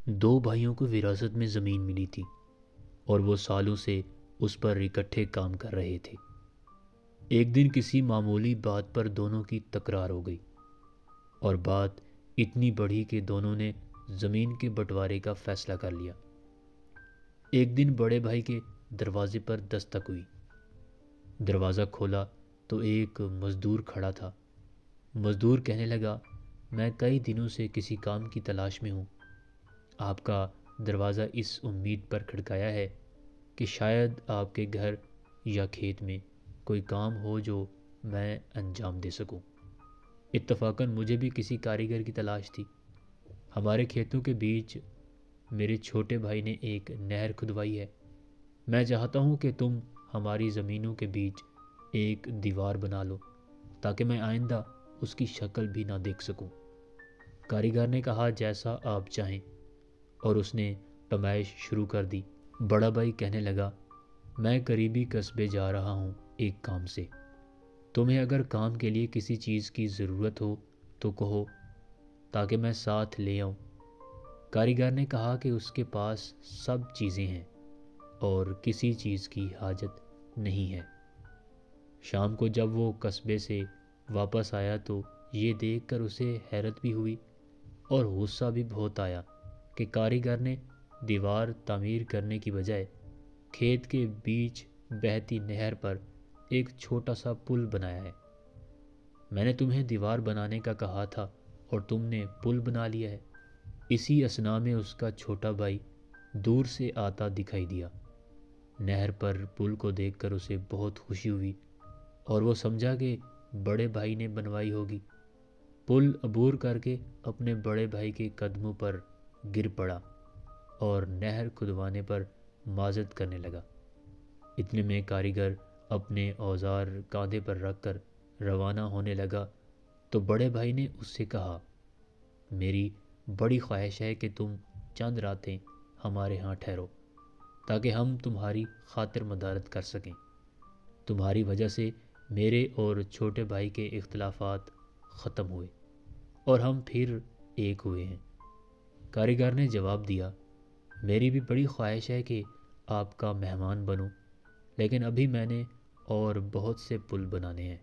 دو بھائیوں کو وراثت میں زمین ملی تھی اور وہ سالوں سے اس پر اکٹھے کام کر رہے تھے۔ ایک دن کسی معمولی بات پر دونوں کی تکرار ہو گئی اور بات اتنی بڑھی کہ دونوں نے زمین کے بٹوارے کا فیصلہ کر لیا۔ ایک دن بڑے بھائی کے دروازے پر دستک ہوئی۔ دروازہ کھولا تو ایک مزدور کھڑا تھا۔ مزدور کہنے لگا، میں کئی دنوں سے کسی کام کی تلاش میں ہوں۔ آپ کا دروازہ اس امید پر کھڑکایا ہے کہ شاید آپ کے گھر یا کھیت میں کوئی کام ہو جو میں انجام دے سکوں۔ اتفاقاً مجھے بھی کسی کاریگر کی تلاش تھی۔ ہمارے کھیتوں کے بیچ میرے چھوٹے بھائی نے ایک نہر کھدوائی ہے۔ میں چاہتا ہوں کہ تم ہماری زمینوں کے بیچ ایک دیوار بنا لو تاکہ میں آئندہ اس کی شکل بھی نہ دیکھ سکوں۔ کاریگر نے کہا، جیسا آپ چاہیں، اور اس نے پیمائش شروع کر دی۔ بڑا بھائی کہنے لگا، میں قریبی قصبے جا رہا ہوں ایک کام سے۔ تمہیں اگر کام کے لیے کسی چیز کی ضرورت ہو تو کہو تاکہ میں ساتھ لے آؤں۔ کاریگر نے کہا کہ اس کے پاس سب چیزیں ہیں اور کسی چیز کی حاجت نہیں ہے۔ شام کو جب وہ قصبے سے واپس آیا تو یہ دیکھ کر اسے حیرت بھی ہوئی اور غصہ بھی بہت آیا کہ کاریگر نے دیوار تعمیر کرنے کی بجائے کھیت کے بیچ بہتی نہر پر ایک چھوٹا سا پل بنایا ہے۔ میں نے تمہیں دیوار بنانے کا کہا تھا اور تم نے پل بنا لیا ہے۔ اسی اثنا میں اس کا چھوٹا بھائی دور سے آتا دکھائی دیا۔ نہر پر پل کو دیکھ کر اسے بہت خوشی ہوئی اور وہ سمجھا کہ بڑے بھائی نے بنوائی ہوگی۔ پل عبور کر کے اپنے بڑے بھائی کے قدموں پر گر پڑا اور نہر کھدوانے پر معذرت کرنے لگا۔ اتنے میں کاریگر اپنے اوزار کاندھے پر رکھ کر روانہ ہونے لگا تو بڑے بھائی نے اس سے کہا، میری بڑی خواہش ہے کہ تم چند راتیں ہمارے ہاں ٹھہرو تاکہ ہم تمہاری خاطر مدارت کر سکیں۔ تمہاری وجہ سے میرے اور چھوٹے بھائی کے اختلافات ختم ہوئے اور ہم پھر ایک ہوئے ہیں۔ کاریگر نے جواب دیا، میری بھی بڑی خواہش ہے کہ آپ کا مہمان بنوں، لیکن ابھی میں نے اور بہت سے پل بنانے ہیں۔